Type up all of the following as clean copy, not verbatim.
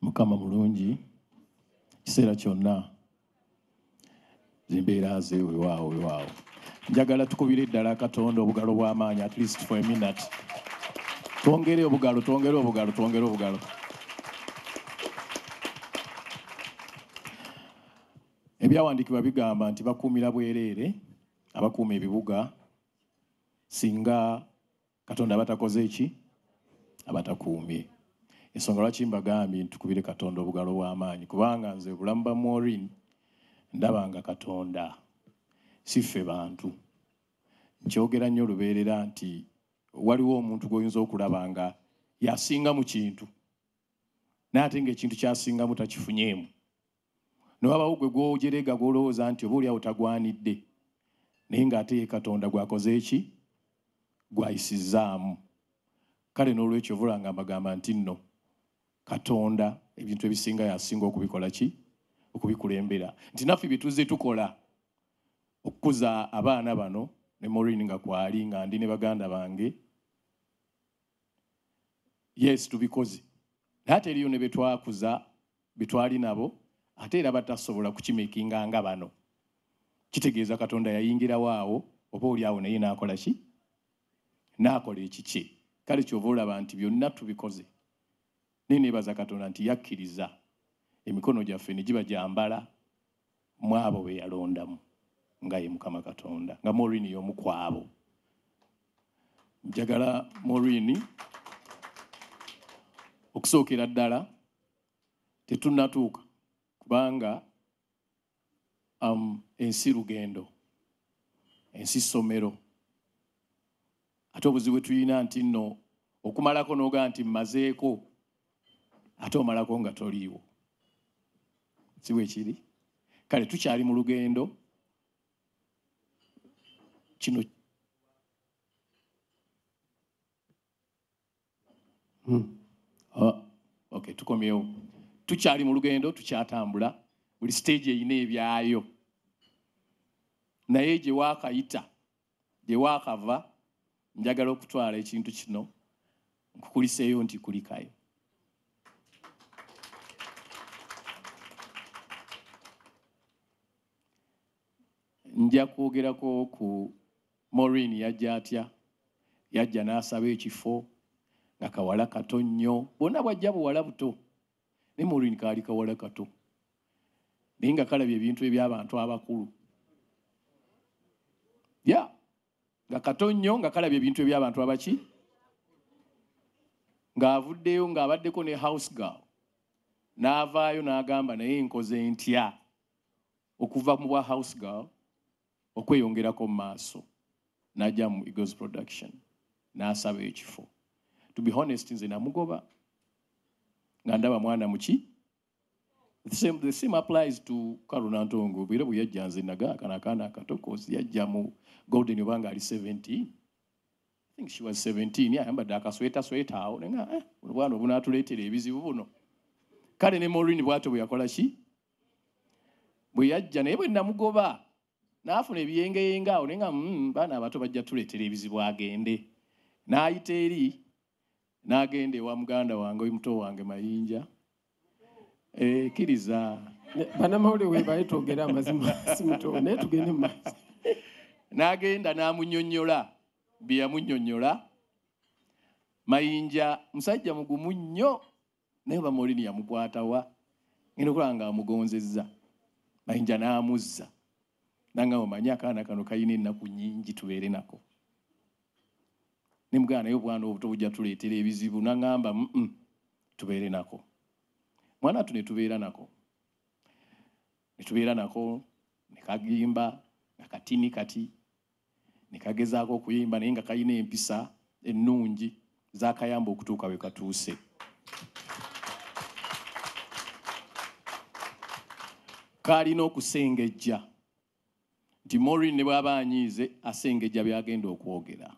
Mukama mulungi kiseera kyonna zimbeera ze weewaawo. Njagala tukubire eddala Katonda obugalo bw'amaanyi at least for a minute. Twongere obugalo. Ebyawandiikibwa bigamba nti bakuumira bwereere abakuuma ebibuga singa Katonda abatakoze eki abatakuumye. Ensonga lwaki mbagambye nti tukubire Katonda obugalo bw'amaanyi kubanga nze obulamu bwa Maureen ndabanga Katonda si ffe bantu. Nkyogera nnyo lubeerera nti waliwo omuntu gw'oyinza okulaba nga yasinga mu kintu naye ate ng'ekintu kyasingamu takifunyeemu. Newabawo gwe gw'ojerega gw'olowooza nti obaolyawo tagwanidde naye ng'ate ye Katonda gwakoze eki gwayisizzaamu. Kale n'olwekyo vula nga mbagamba nti nno Katonda ebintu ebisinga yasinga okubikola ki? Okubikulembera. Nti naffe bye tuzze tukola okukuza abaana bano ne Maureen nga kwali nga ndi ne baganda bange. Yes, tubikoze. Naye ate eriyo ne be twakuza be twali nabo ate era batasobola kukimekinga nga bano. Kitegeeza Katonda yayingirawo awo oba oli awo naye n'akola ki? N'akola ekikye. Kale kyova olaba nti byonna tubikoze. Naye neebaza Katonda nti yakkiriza emikono gyaffe ne giba gyambala mu abo be yalondamu nga ye Mukama Katonda, nga Maureen y'omu ku abo. Njagala Maureen okusookera ddala tetunnatuuka kubanga ensi lugendo, ensi ssomero. Ate obuzibu bwe tulina nti nno okumalako n'ogaa nti mmazeeko ate omalako nga toliiwo. Si bwe kiri? Kale tukyali mu lugendo kino. Okay, tukomyewo. Tukyali mu lugendo, tukyatambula. Buli stage eyina ebyayo. Naye gye waakayita, gye waakava, njagala okutwala ekintu kino nkukuliseeyo nti kulikayo. Nja kwogerako ku Maureen yajja atya. Yajja n'asaba ekifo nga kawala kato nnyo. Bonna bwajja buwala buto. Ne Maureen kaali kawala kato. Naye nga kalabye ebintu eby'abantu abakulu. Nga kato nnyo nga kalabye ebintu eby'abantu abaki? Ng'avuddeyo ng'abaddeko ne house girl. N'avaayo n'agamba naye nkoze ntya okuva mu bwa house girl okweyongerako mu maaso. N'ajja mu Eagles Production. N'asaba ekifo. To be honest, nze namugoba. Nga ndaba mwana muki? The same applies to Karuna Ntongo. Bwira bwe yajja nze naga akaana akatokozi yajja mu Golden obanga ali 17. I think she was 17. Yayambadde akasweta awo. Nenga bwana obunaatuleetera ebizibu buno. Kale ne Maureen bw'atyo bwe yakola ki? Bwe yajja naye bwe namugoba n'afuna ebiyengeyenga awo nenga baana abato bajja tuleetera ebizibu agende. N'ayita eri n'agenda ewa muganda wange omuto wange Mayinja. Kiriza. Banamawulire weebaye twogera amazima si muto naye tugende mu maaso. N'agenda n'amunnyonnyola bye yamunnyonnyola. Mayinja musajja mugumu nnyo naye ba Maureen yamukwatawa. Ngenda okulaba nga amugonzezza. Mayinja n'amuzza. Nanga omanyi akaana kano kayina ennaku nnyingi tubeere nako. Ne mugana naye obwana obuto bujja tuleetera ebizibu. N'aŋŋamba tubeere nako. Mwana tu ne tubeera nako. Ne tubeera nako ne kagimba nga katini kati. Ne kagezaako okuyimba naye nga kayina empisa ennungi zaakayamba okutuuka we katuuse. Kaalina okusengejja nti Maureen ne bw'aba anyiize asengejja byagenda okwogera.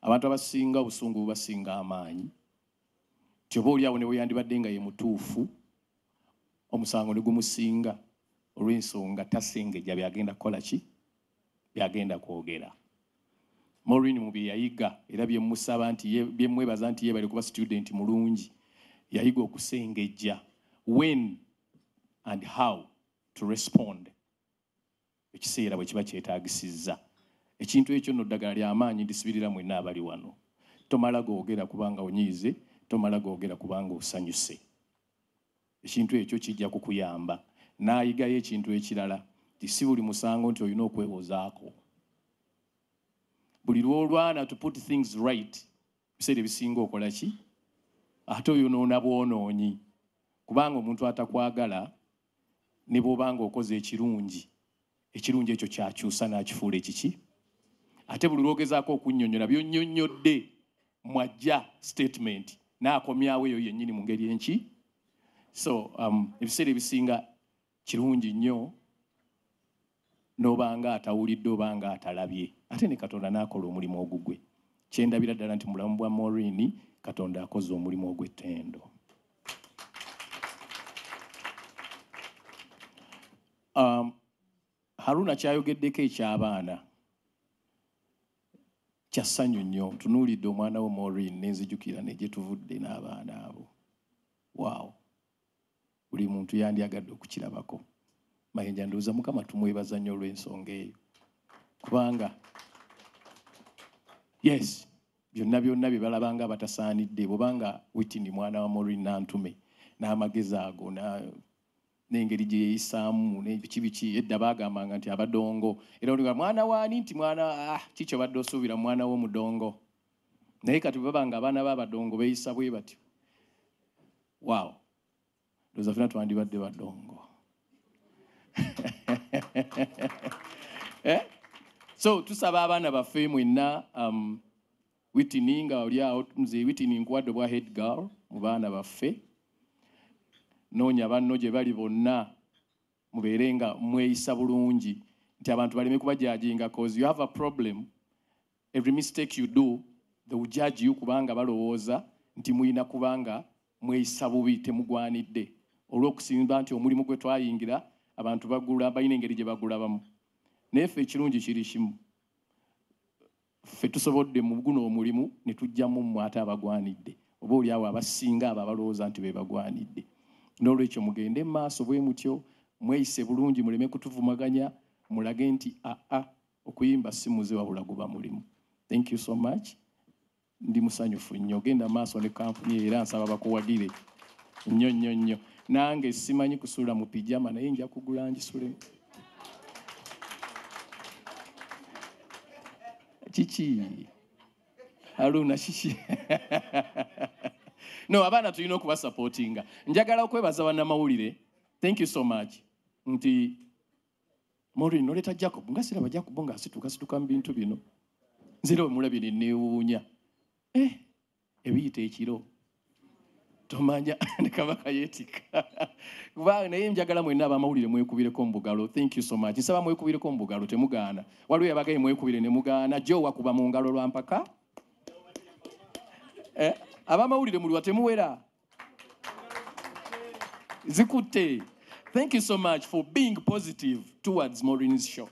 Abantu abasinga obusungu bubasinga amaanyi. Nti oba oliawo ne bwe yandibadde nga ye mutuufu omusango ne gumusinga olw'ensonga tasengejja byagenda kukola ki? Byagenda kwogera. Maureen mu bye yayiga era bye mmusaba nti bye mwebaza nti yeebale kuba student mulungi yayiga okusengejja when and how to respond ekiseera bwe kiba kyetaagisizza. Ekintu ekyo nno ddagala ly'amaanyi ndisibirira mwenna abali wano. Tomala googera kubanga onyiize, tomala googera kubanga osanyuse. Ekintu ekyo kijja kukuyamba. N'ayigayo ekintu ekirala nti si buli musango nti olina okwewozaako. Buli lw'olwana to put things right, biseera ebisinga okola ki? Ate oyonoona bwonoonyi. Kubanga omuntu atakwagala ne bw'obanga okoze ekirungi ekyo kyakyusa n'akifuula ekiki? Ate buli lwogezaako okunnyonnyola byonnyonnyodde mwajja statement n'akomyawo eyo yennyini mu ngeri enki? So ebiseera ebisinga kirungi nnyo n'obanga atawulidde obanga atalabye. Ate ne Katonda n'akola omulimu ogugwe. Kyendabira ddala nti mulamu bwa Maureen Katonda akoze omulimu ogw'ettendo. Haruna kyayogeddeko eky'abaana kya ssanyu nnyo. Tunuulidde omwana wo Maureen n'enzijukira ne gye tuvudde n'abaana abo. Waawo. Buli muntu yandyagadde okukirabako. Mayinja ndowooza Mukama tumwebaza nnyo olw'ensonga eyo. Kubanga yes, byonna bye balabanga batasaanidde bw'obanga Whitney mwana wa Maureen n'antume n'amagezi ago n'engeri gye yeeyisaamu n'ebiki edda baagambanga nti abadongo. Era oliga mwana waani nti mwana kiki obadde osuubira mwana w'omudongo. Naye kati babanga abaana b'abadongo beeyisa bwe batyo. Waawo. Ndowooza ffenna twandibadde badongo. So tusaba abaana baffe mwenna Whitney nga oli awo nze Whitney nkuwadde obwa head girl mu baana baffe. Noonya banno gye bali bonna mubeere nga mweyisa bulungi nti abantu baleme kubajajinga cause you have a problem. Every mistake you do they will judge you kubanga balowooza nti muyina kubanga mweyisa bubi temugwanidde. Olw'okusimba nti omulimu gwe twayingira abantu bagula balina engeri gye bagulabamu. Naye ffe ekirungi kiri kimu. Ffe tusobodde mu guno omulimu ne tujjamu mmwe ate abagwanidde. Oba oli awo abasinga abo abalowooza nti be bagwanidde. N'olwekyo mugende mu maaso bwe mutyo mweyise bulungi muleme kutuvumaganya mulage nti okuyimba si muze wabula guba mulimu. Thank you so much. Ndi musanyufu nnyo. Genda maaso ne kampuni era nsaba bakuwagire nnyo. Nange simanyi kusuula mu pijama naye nja kugula ngisule. Kiki? Haruna kiki? No, abaana tulina okuba supportinga. Njagala okwebaza bannamawulire. Thank you so much. Nti Maureen noleta Jacob nga siraba Jacob nga asituka mu bintu bino. Nzire omulabye ne neewuunya. Ebiyita ekiro. Tomanya ne Kabaka yeetika. Kubanga naye njagala mwenna abamawulire mwekubireko mu bugalo. Thank you so much. Nsaba mwekubireko mu bugalo temugaana. Waliwo yabagaye mwekubire ne mugaana. Jo wakuba mu ngalo lwa mpaka. Abamawulire muli watemuwera. Zikutte. Thank you so much for being positive towards Maureen's show.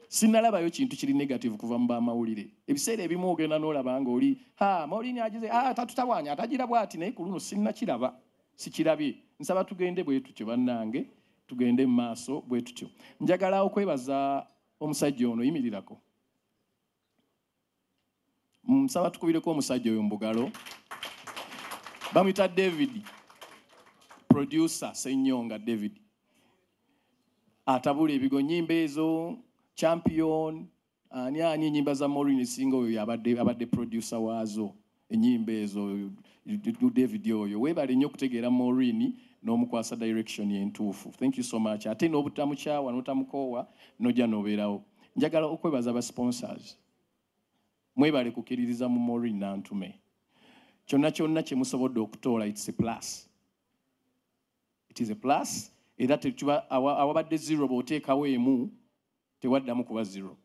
Sinalabayo kintu kiri negative kuva mu bamawulire. Ebiseera ebimu ogenda n'olaba nga oli Maureen agize tatutawaanya atagira bw'ati naye ku luno sinnakiraba sikirabye. Nsaba tugende bwe tutyo bannange tugende mu maaso bwe tutyo. Njagala okwebaza omusajja ono yimirirako. Nsaba tukubireko omusajja oyo mu bugalo. Bamwita David. Producer Ssenyonga David. Atabula ebigo nyimba ezo champion ani enyimba za Maureen singo oyo abadde producer waazo enyimba ezo David oyo webale nnyo okutegeera Maureen n'omukwasa direction yentuufu. Thank you so much. Ate n'obutamukyawa n'otamukoowa n'ojja n'obeerawo. Njagala okwebaza aba sponsors. Mwebale kukkiririza mu Maureen n'antume. Kyonna kye musobodde okutoola it's a plus. It is a plus. Era tekiba awabadde zero bw'oteekawo emu tewaddamu kuba zero.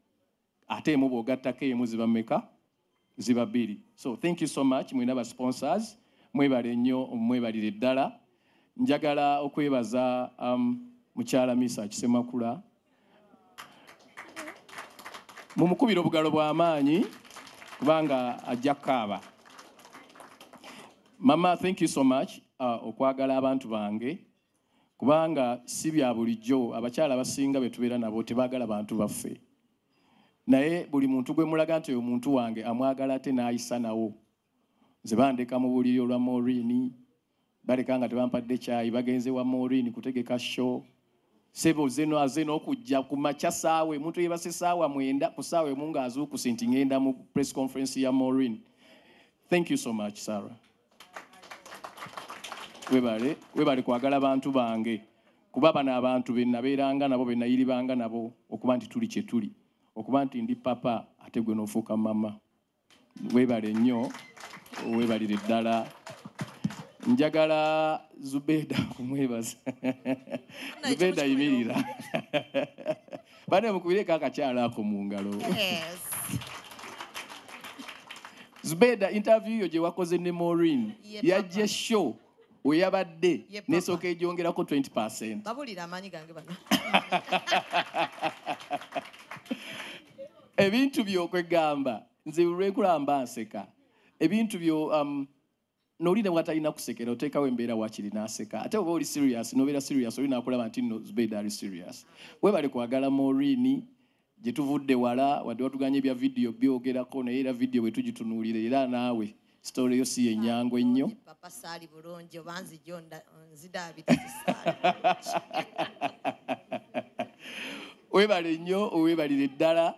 Ate emu bw'ogattako emu ziba mmeka? Ziba bbiri. So thank you so much mwena ba sponsors. Mwebale nnyo mwebalire ddala. Njagala okwebaza mukyala Misa Kisemakula. Mumukubira obugalo bw'amaanyi kubanga ajja kaaba. Mama, thank you so much okwagala abantu bange kubanga si bya bulijjo abakyala abasinga be tubeera nabo tebaagala bantu baffe. Naye buli muntu gwe mulaga nti oyo muntu wange amwagala ate n'ayisa nawo. Nze bandeka mu buliri olwa Maureen, baleka nga tebampadde kyayi bagenze wa Maureen kutegeka show. Sebo zeno azeno okujja ku makya saawe muntu yebase saawa 9 ku saawe mu ngaazuukuse nti ngenda mu press conference ya Maureen. Thank you so much, Sarah. Webale kwagala abantu bange kuba bano abantu be nabeeranga nabo be nayiribanga nabo okuba nti tuli kye tuli okuba nti ndi papa ate gwe n'ofuuka mama. Webale nnyo, webalire ddala. Njagala Zubeda kumwebaza. Zubeda yimirira. Bane mukubireko akakyala ako mu ngalo. Yes. Zubeda interview yo gye wakoze ne Maureen yajje show oyabadde nesooka ejyongerako 20%. Babulira amaanyi gange bano. Ebintu by'okwegamba nze lwekulamba nseka. Ebintu byo n'olina bwatalina kusekera oteekawo embeera wakiri n'aseka. Ate oba oli serious n'obeera serious olina akulaba nti no Zubeda ali serious. Webale kwagala Maureen gye tuvudde wala wadde watuganya ebya video byogerako naye era video bwe tugitunuulira era naawe story yo si yenyangu ennyo. Papa saali bulungi oba nzijjo nzidaabira zisaali. Webale nnyo owebalire ddala.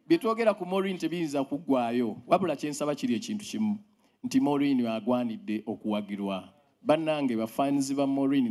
Bye twogera ku Maureen tebiyinza kuggwaayo wabula kyensaba kiri ekintu kimu nti Maureen agwanidde okuwagirwa. Bannange bafaanizi ba Maureen